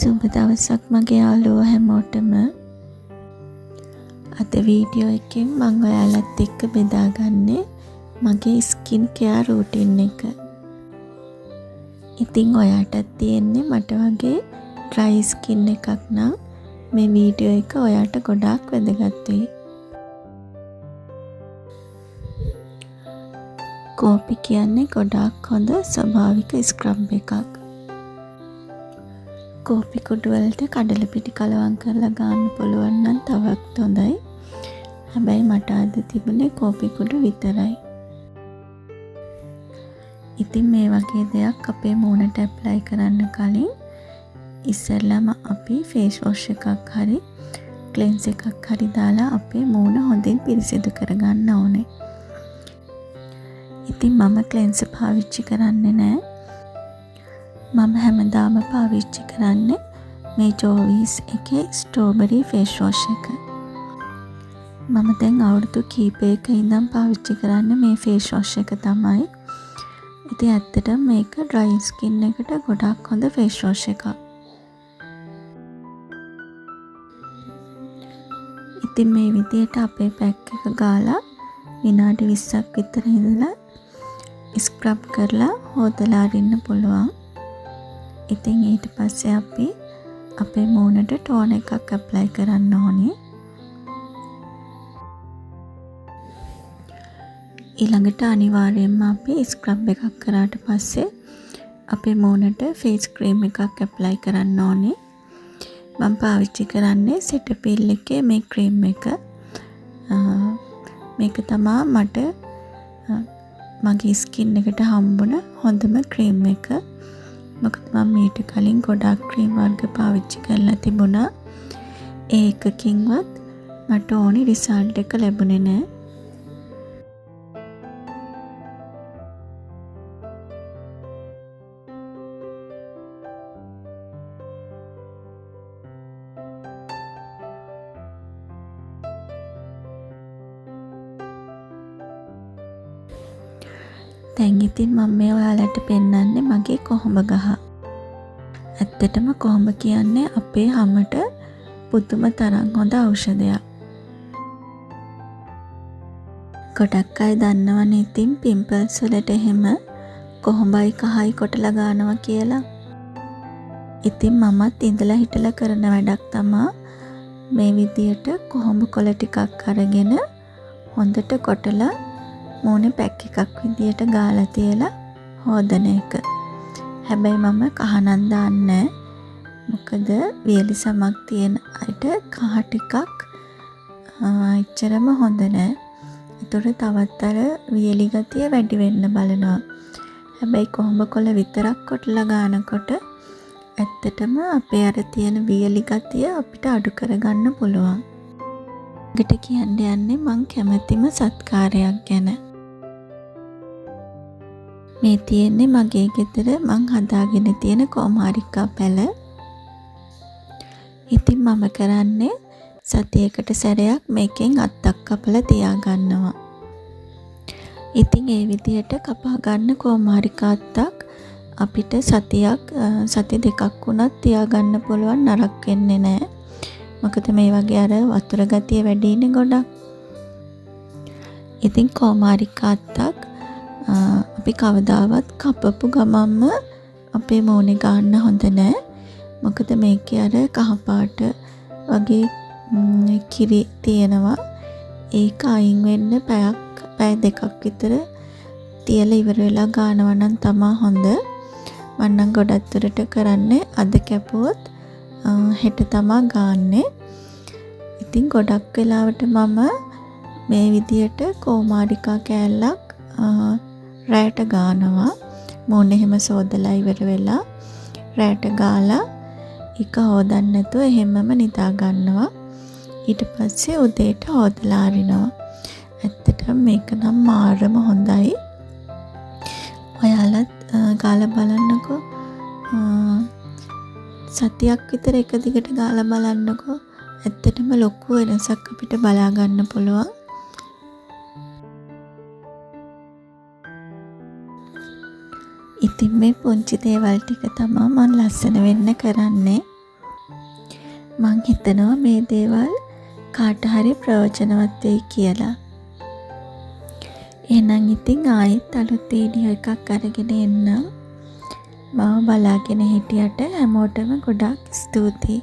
සුබ දවසක් මගේ යාළුවෝ හැමෝටම. අද වීඩියෝ එකෙන් මම ඔයාලත් එක්ක බෙදාගන්නේ මගේ ස්කින් කෙයාර් රූටින් එක. ඉතින් ඔයාටත් තියෙන්නේ මට වගේ ඩ්‍රයි ස්කින් එකක් නම් මේ වීඩියෝ එක ඔයාට ගොඩාක් වැදගත් වෙයි. කෝපි කියන්නේ ගොඩාක් හොඳ ස්වභාවික ස්ක්‍රබ් එකක්. කෝපි කුඩු වලට කඩල පිටි කලවම් කරලා ගන්න පුළුවන් නම් තවත් හොඳයි. හැබැයි මට අද තිබුණේ කෝපි කුඩු විතරයි. ඉතින් මේ වගේ දෙයක් අපේ මූණට ඇප්ලයි කරන්න කලින් ඉස්සෙල්ලාම අපි ෆේස් වොෂ් එකක් හරි ක්ලෙන්ස් එකක් හරි දාලා අපේ මූණ හොඳින් පිරිසිදු කරගන්න ඕනේ. ඉතින් මම ක්ලෙන්ස් පාවිච්චි කරන්නේ නැහැ. මම හැමදාම පාවිච්චි කරන්නේ මේ ජෝවිස් එකේ ස්ට්‍රෝබෙරි ෆේස් වොෂ් එක. මම දැන් අවුරුදු කීපයක ඉඳන් පාවිච්චි කරන්නේ මේ ෆේස් වොෂ් එක තමයි. ඉතින් ඇත්තටම මේක ඩ්‍රයි ස්කින් එකට ගොඩක් හොඳ ෆේස් වොෂ් එකක්. ඉතින් මේ විදියට අපේ පැක් එක ගාලා විනාඩි 20ක් විතර ඉඳලා ස්ක්‍රබ් කරලා හොදලා අරින්න පුළුවන්. ඉතින් ඊට පස්සේ අපි අපේ මූණට ටෝන එකක් ඇප්ලයි කරන්න ඕනේ. ඊළඟට අනිවාර්යයෙන්ම අපි ස්ක්‍රබ් එකක් කරාට පස්සේ අපේ මූණට ෆේස් ක්‍රීම් එකක් ඇප්ලයි කරන්න ඕනේ. මම පාවිච්චි කරන්නේ සෙටපිල් එකේ මේ ක්‍රීම් එක. මේක තමයි මට මගේ ස්කින් එකට හම්බුණ හොඳම ක්‍රීම් එක. මොකද මම මීට කලින් ගොඩාක් ක්‍රීම් වර්ග පාවිච්චි කරලා තිබුණා. ඒ එකකින්වත් මට ඕනි රිසල්ට් එක ලැබුණේ නැහැ. දැන් ඉතින් මම මේ ඔයාලට පෙන්වන්නේ මගේ කොහොඹ ගහ. ඇත්තටම කොහොඹ කියන්නේ අපේ හැමට පුදුම තරම් හොඳ ඖෂධයක්. ගොඩක් අය දන්නවනේ ඉතින් පිම්පල්ස් වලට එහෙම කොහොඹයි කහයි කොටලා ගන්නවා කියලා. ඉතින් මමත් ඉඳලා හිටලා කරන වැඩක් තමයි මේ විදියට කොහොඹ කොළ ටිකක් අරගෙන හොඳට කොටලා මූණේ පැක් එකක් විදියට ගාලා තියලා හොදන එක. හැබැයි මම කහනන් දාන්නේ නැහැ. මොකද වියලි සමක් තියෙන අයට කහ ටිකක් එච්චරම හොඳ නැහැ. ඒතකොට තවත් අර වියලි ගතිය වැඩි වෙන්න බලනවා. හැබැයි කොහොඹ කොළ විතරක් කොටලා ගන්නකොට ඇත්තටම අපේ අර තියෙන වියලි ගතිය අපිට අඩු කරගන්න පුළුවන්. ඊට කියන්නේ මං කැමැතිම සත්කාරයක් ගැන. මේ තියෙන්නේ මගේ ගෙදර මං හදාගෙන තියෙන කොමාරිකා පැල. ඉතින් මම කරන්නේ සතියකට සැරයක් මේකෙන් අත්තක් කපලා තියාගන්නවා. ඉතින් ඒ විදිහට කපා ගන්න කොමාරිකා අත්තක් අපිට සති දෙකක් වුණත් තියාගන්න පුළුවන්, නරක වෙන්නේ නැහැ. මොකද මේ වගේ අර වතුර ගතිය වැඩි ඉන්නේ ගොඩක්. ඉතින් කොමාරිකා අත්තක් අපි කවදාවත් කපපු ගමන්ම අපේ මූණේ ගන්න හොඳ නැහැ. මොකද මේකේ අර කහපාට වගේ කිරි තියෙනවා. ඒක අයින් වෙන්න පැය දෙකක් විතර තියලා ඉවර වෙලා ගන්නවා නම් තමයි හොඳ. මම නම් ගොඩක් දුරට කරන්නේ අද කැපුවොත් හෙට තමයි ගන්නෙ. ඉතින් ගොඩක් වෙලාවට මම මේ විදියට කොමාරිකා කෑල්ලක් රැට ගන්නවා. මූණ එහෙම සෝදලා ඉවර වෙලා රැට ගාලා එක හොදන්න නැතුව එහෙමම නිදා ගන්නවා. ඊට පස්සේ උදේට හොදලා අරිනවා. ඇත්තටම මේක නම් මාරම හොඳයි. ඔයාලත් ගාලා බලන්නකෝ. සතියක් විතර එක දිගට ගාලා බලන්නකෝ. ඇත්තටම ලොකු වෙනසක් අපිට බලා ගන්න පුළුවන්. ඉතින් මේ පුංචි දේවල් ටික තමයි මම ලස්සන වෙන්න කරන්නේ. මං හිතනවා මේ දේවල් කාට හරි ප්‍රයෝජනවත් වෙයි කියලා. එහෙනම් ඉතින් ආයෙත් අලුත් වීඩියෝ එකක් අරගෙන එන්නම්. මම බලාගෙන හිටියට හැමෝටම ගොඩාක් ස්තුතියි.